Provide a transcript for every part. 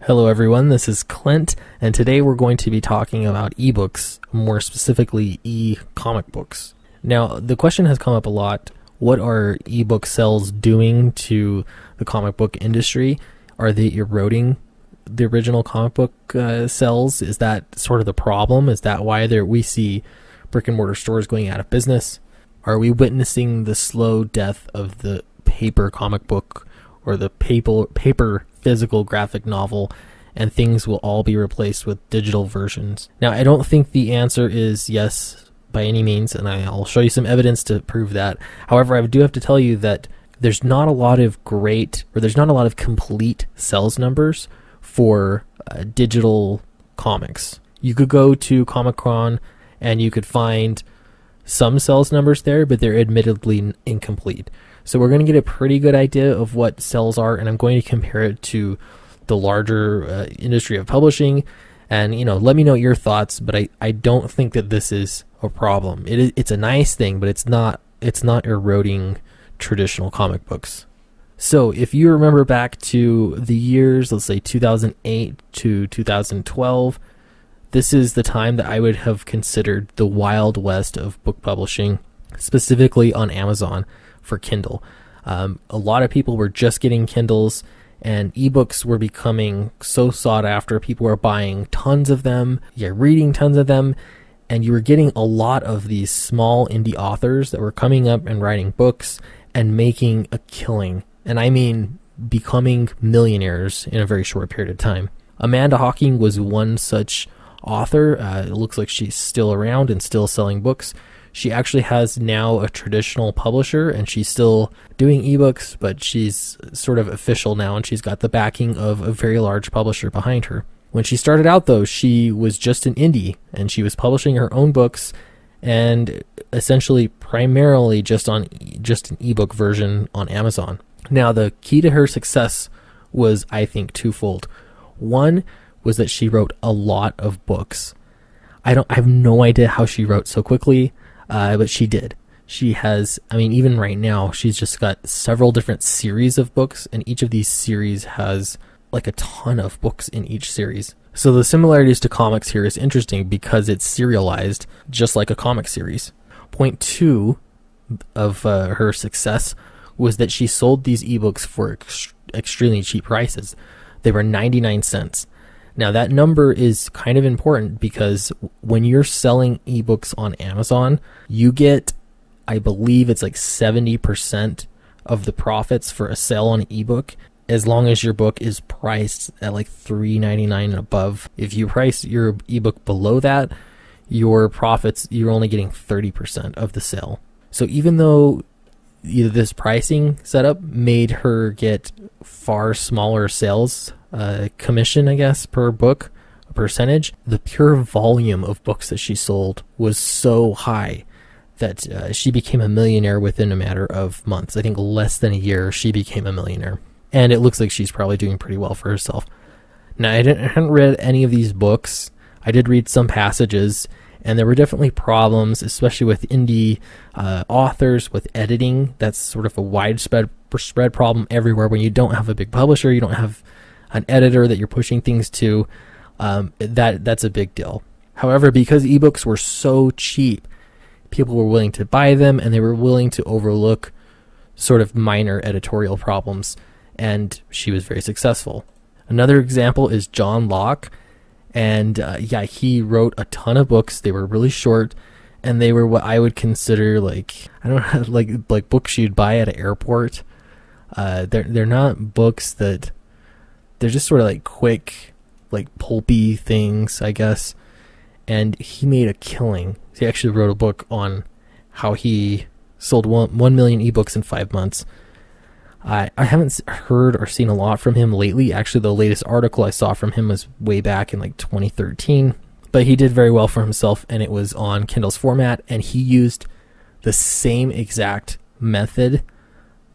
Hello everyone, this is Clint, and today we're going to be talking about ebooks, more specifically e-comic books. Now, the question has come up a lot, what are ebook sales doing to the comic book industry? Are they eroding the original comic book sales? Is that sort of the problem? Is that why we see brick and mortar stores going out of business? Are we witnessing the slow death of the paper comic book or the paper physical graphic novel, and things will all be replaced with digital versions? Now, I don't think the answer is yes by any means, and I'll show you some evidence to prove that. However, I do have to tell you that there's not a lot of complete sales numbers for digital comics. You could go to Comic-Con and you could find some sales numbers there, but they're admittedly incomplete. So we're going to get a pretty good idea of what sales are, and I'm going to compare it to the larger industry of publishing. And, let me know your thoughts, but I don't think that this is a problem. It's a nice thing, but it's not eroding traditional comic books. So if you remember back to the years, let's say 2008 to 2012, this is the time that I would have considered the Wild West of book publishing, specifically on Amazon for Kindle. A lot of people were just getting Kindles, and ebooks were becoming so sought after. People were buying tons of them, reading tons of them, and you were getting a lot of these small indie authors that were coming up and writing books and making a killing. And I mean becoming millionaires in a very short period of time. Amanda Hocking was one such author. It looks like she's still around and still selling books. She actually has now a traditional publisher, and she's still doing ebooks, but she's sort of official now, and she's got the backing of a very large publisher behind her. When she started out, though, she was just an indie, and she was publishing her own books, and essentially primarily just an ebook version on Amazon. Now, the key to her success was, I think, twofold. One was that she wrote a lot of books. I have no idea how she wrote so quickly. But she did. She has, even right now, she's just got several different series of books, and each of these series has like a ton of books in each series. So the similarities to comics here is interesting because it's serialized just like a comic series. Point two of her success was that she sold these ebooks for extremely cheap prices. They were 99 cents. Now, that number is kind of important because when you're selling ebooks on Amazon, you get, I believe it's like 70% of the profits for a sale on an ebook, as long as your book is priced at like $3.99 and above. If you price your ebook below that, your profits, you're only getting 30% of the sale. So even though this pricing setup made her get far smaller sales commission, I guess, per book, a percentage, the pure volume of books that she sold was so high that she became a millionaire within a matter of months. I think less than a year, she became a millionaire. And it looks like she's probably doing pretty well for herself. Now, I hadn't read any of these books. I did read some passages, and there were definitely problems, especially with indie authors, with editing. That's sort of a widespread problem everywhere. When you don't have a big publisher, you don't have an editor that you're pushing things to, that's a big deal. However, because ebooks were so cheap, people were willing to buy them, and they were willing to overlook sort of minor editorial problems, and she was very successful. Another example is John Locke, and he wrote a ton of books. They were really short, and they were what I would consider like books you'd buy at an airport. They're not books that, they're just sort of like quick, like pulpy things, I guess. And he made a killing. He actually wrote a book on how he sold 1 million ebooks in 5 months. I haven't heard or seen a lot from him lately. Actually, the latest article I saw from him was way back in like 2013. But he did very well for himself, and it was on Kindle's format, and he used the same exact method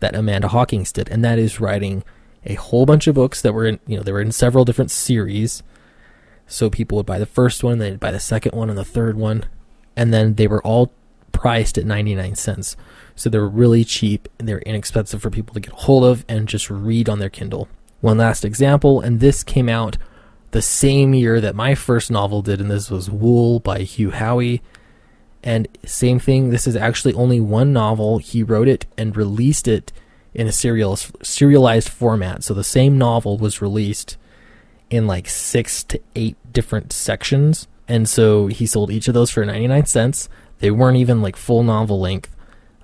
that Amanda Hocking did, and that is writing a whole bunch of books that were in, they were in several different series. So people would buy the first one, they'd buy the second one and the third one, and then they were all priced at 99 cents. So they were really cheap, and they were inexpensive for people to get a hold of and just read on their Kindle. One last example, and this came out the same year that my first novel did, and this was Wool by Hugh Howey. And same thing, this is actually only one novel. He wrote it and released it in a serialized format. So the same novel was released in like 6 to 8 different sections. And so he sold each of those for 99 cents. They weren't even like full novel length,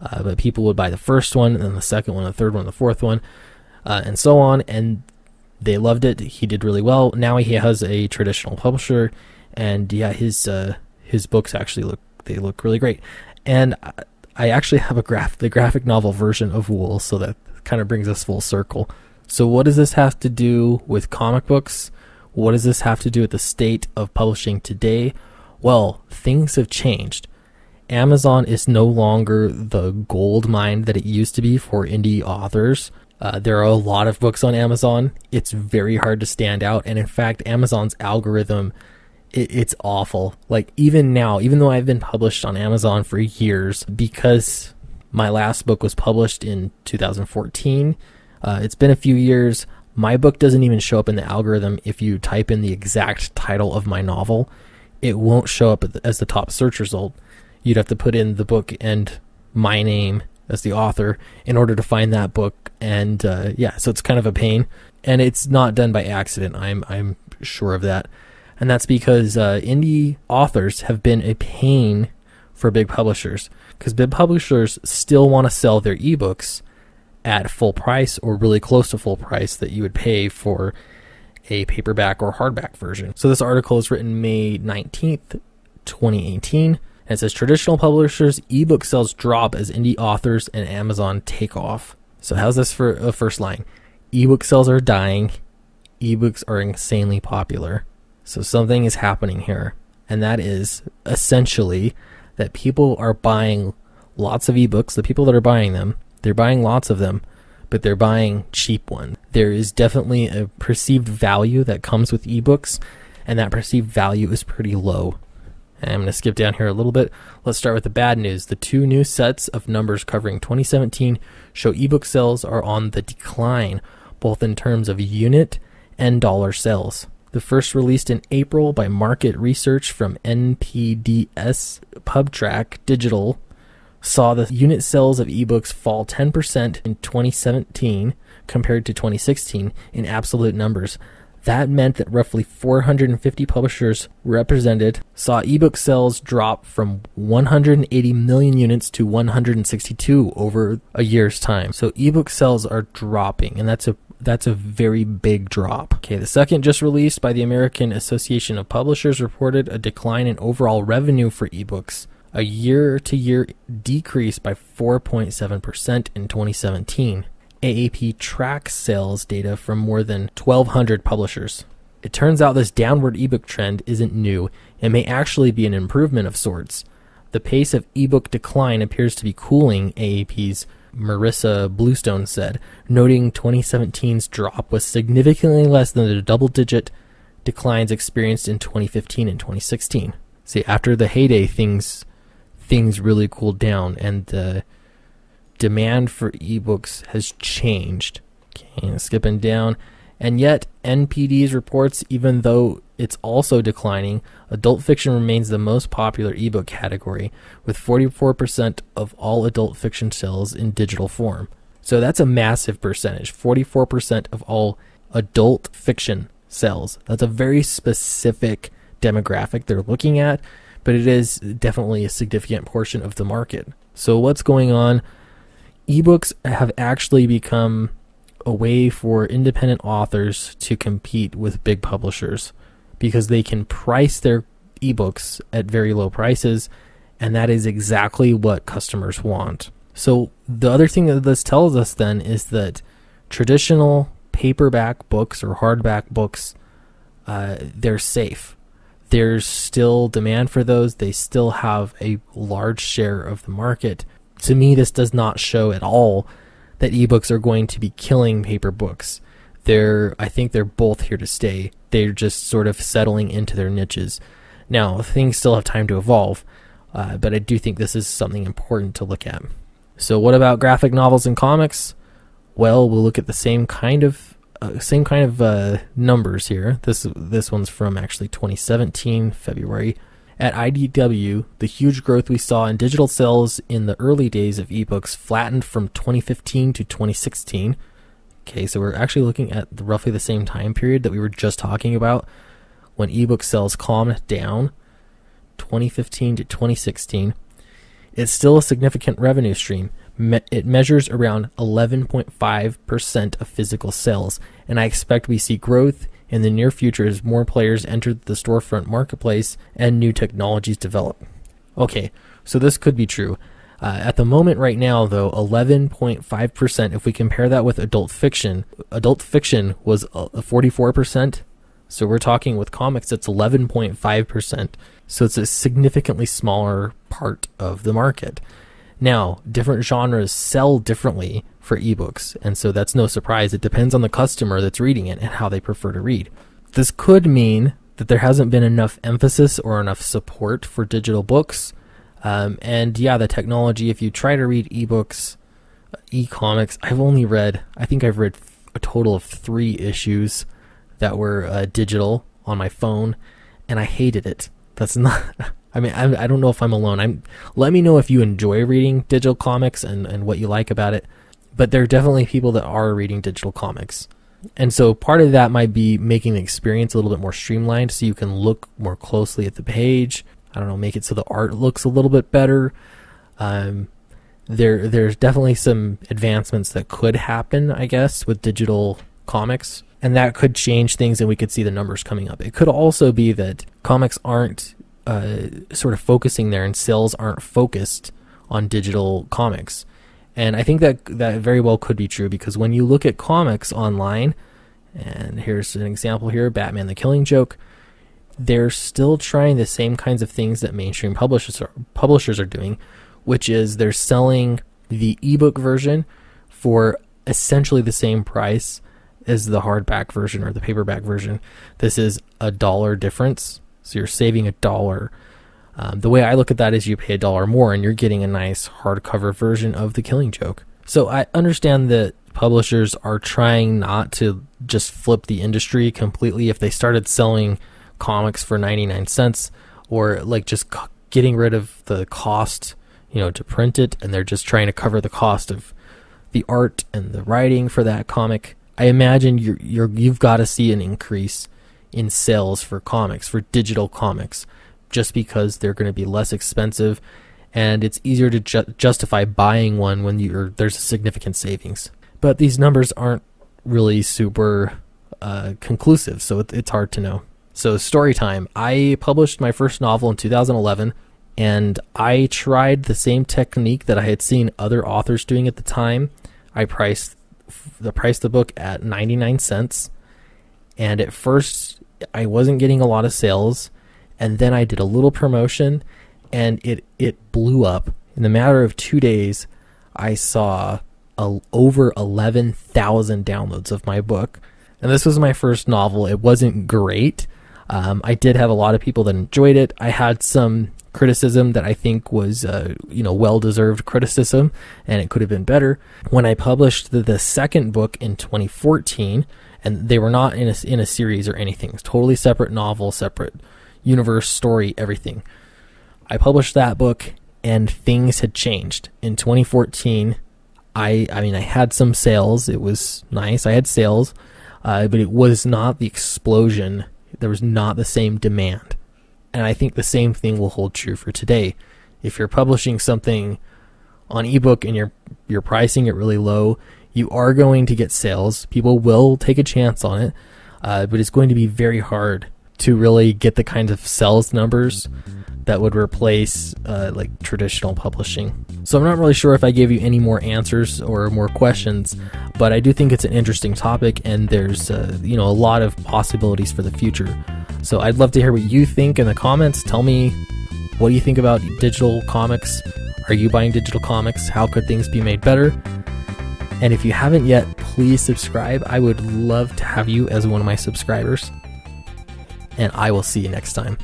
but people would buy the first one, and then the second one, the third one, the fourth one, and so on. And they loved it. He did really well. Now he has a traditional publisher, and yeah, his books actually look really great. And I actually have the graphic novel version of Wool, so that kind of brings us full circle. So what does this have to do with comic books? What does this have to do with the state of publishing today? Well, things have changed. Amazon is no longer the gold mine that it used to be for indie authors. There are a lot of books on Amazon. It's very hard to stand out. And in fact, Amazon's algorithm, it's awful. Like even now, even though I've been published on Amazon for years, because my last book was published in 2014, it's been a few years. My book doesn't even show up in the algorithm. If you type in the exact title of my novel, it won't show up as the top search result. You'd have to put in the book and my name as the author in order to find that book. And yeah, so it's kind of a pain. And it's not done by accident. I'm sure of that. And that's because indie authors have been a pain for big publishers, because big publishers still want to sell their ebooks at full price or really close to full price that you would pay for a paperback or hardback version. So this article is written May 19th, 2018. And it says, traditional publishers' ebook sales drop as indie authors and Amazon take off. So how's this for a first line? Ebook sales are dying. Ebooks are insanely popular. So something is happening here. And that is essentially that people are buying lots of ebooks. The people that are buying them, they're buying lots of them, but they're buying cheap ones. There is definitely a perceived value that comes with ebooks, and that perceived value is pretty low. I'm going to skip down here a little bit. Let's start with the bad news. The two new sets of numbers covering 2017 show ebook sales are on the decline, both in terms of unit and dollar sales. The first released in April by market research from NPDS PubTrack Digital saw the unit sales of ebooks fall 10% in 2017 compared to 2016 in absolute numbers. That meant that roughly 450 publishers represented saw ebook sales drop from 180 million units to 162 over a year's time. So ebook sales are dropping, and that's a very big drop. Okay, the second, just released by the American Association of Publishers, reported a decline in overall revenue for ebooks, a year-to-year decrease by 4.7% in 2017. AAP tracks sales data from more than 1,200 publishers. It turns out this downward ebook trend isn't new. It may actually be an improvement of sorts. The pace of ebook decline appears to be cooling, AAP's Marissa Bluestone said, noting 2017's drop was significantly less than the double-digit declines experienced in 2015 and 2016. See, after the heyday, things really cooled down, and the demand for ebooks has changed. Okay, skipping down. And yet, NPD's reports, even though it's also declining, adult fiction remains the most popular ebook category, with 44% of all adult fiction sales in digital form. So that's a massive percentage. 44% of all adult fiction sales. That's a very specific demographic they're looking at, but it is definitely a significant portion of the market. So what's going on? Ebooks have actually become a way for independent authors to compete with big publishers because they can price their ebooks at very low prices, and that is exactly what customers want. So the other thing that this tells us then is that traditional paperback books or hardback books, they're safe. There's still demand for those. They still have a large share of the market. To me, this does not show at all that ebooks are going to be killing paper books. I think they're both here to stay. They're just sort of settling into their niches. Now, things still have time to evolve, but I do think this is something important to look at. So what about graphic novels and comics? Well, we'll look at the same kind of same kind of numbers here. This one's from actually 2017 February. At IDW, the huge growth we saw in digital sales in the early days of ebooks flattened from 2015 to 2016. Okay, so we're actually looking at roughly the same time period that we were just talking about when ebook sales calmed down, 2015 to 2016. It's still a significant revenue stream. It measures around 11.5% of physical sales, and I expect we see growth in the near future as more players enter the storefront marketplace and new technologies develop. Okay, so this could be true. At the moment right now, though, 11.5%, if we compare that with adult fiction was 44%. So we're talking with comics, it's 11.5%. So it's a significantly smaller part of the market. Now, different genres sell differently for ebooks, and so that's no surprise. It depends on the customer that's reading it and how they prefer to read. This could mean that there hasn't been enough emphasis or enough support for digital books. And yeah, the technology, if you try to read ebooks, e-comics, I think I've read a total of 3 issues that were digital on my phone, and I hated it. That's not... I mean, I don't know if I'm alone. Let me know if you enjoy reading digital comics and what you like about it. But there are definitely people that are reading digital comics. And so part of that might be making the experience a little bit more streamlined so you can look more closely at the page. I don't know, make it so the art looks a little bit better. There's definitely some advancements that could happen, I guess, with digital comics. And that could change things and we could see the numbers coming up. It could also be that comics aren't sort of focusing there and sales aren't focused on digital comics. And I think that very well could be true, because when you look at comics online, and here's an example here, Batman the Killing Joke, they're still trying the same kinds of things that mainstream publishers are doing, which is they're selling the ebook version for essentially the same price as the hardback version or the paperback version. This is $1 difference. So you're saving $1. The way I look at that is you pay $1 more and you're getting a nice hardcover version of The Killing Joke. So I understand that publishers are trying not to just flip the industry completely. If they started selling comics for 99 cents or like just getting rid of the cost, to print it, and they're just trying to cover the cost of the art and the writing for that comic, I imagine you've got to see an increase in sales for comics, for digital comics, just because they're going to be less expensive and it's easier to justify buying one when there's a significant savings. But these numbers aren't really super conclusive, so it's hard to know. So story time. I published my first novel in 2011, and I tried the same technique that I had seen other authors doing at the time. I priced the book at 99 cents, and at first I wasn't getting a lot of sales, and then I did a little promotion and it blew up. In the matter of 2 days, I saw over 11,000 downloads of my book. And this was my first novel. It wasn't great. I did have a lot of people that enjoyed it. I had some criticism that I think was well-deserved criticism, and it could have been better. When I published the second book in 2014, and they were not in a series or anything. It's totally separate novel, separate universe, story, everything. I published that book, and things had changed. In 2014, I had some sales. It was nice. I had sales, but it was not the explosion. There was not the same demand. And I think the same thing will hold true for today. If you're publishing something on ebook and you're pricing it really low, you are going to get sales. People will take a chance on it, but it's going to be very hard to really get the kinds of sales numbers that would replace like traditional publishing. So I'm not really sure if I gave you any more answers or more questions, but I do think it's an interesting topic, and there's a lot of possibilities for the future. So I'd love to hear what you think in the comments. Tell me, what do you think about digital comics? Are you buying digital comics? How could things be made better? And if you haven't yet, please subscribe. I would love to have you as one of my subscribers. And I will see you next time.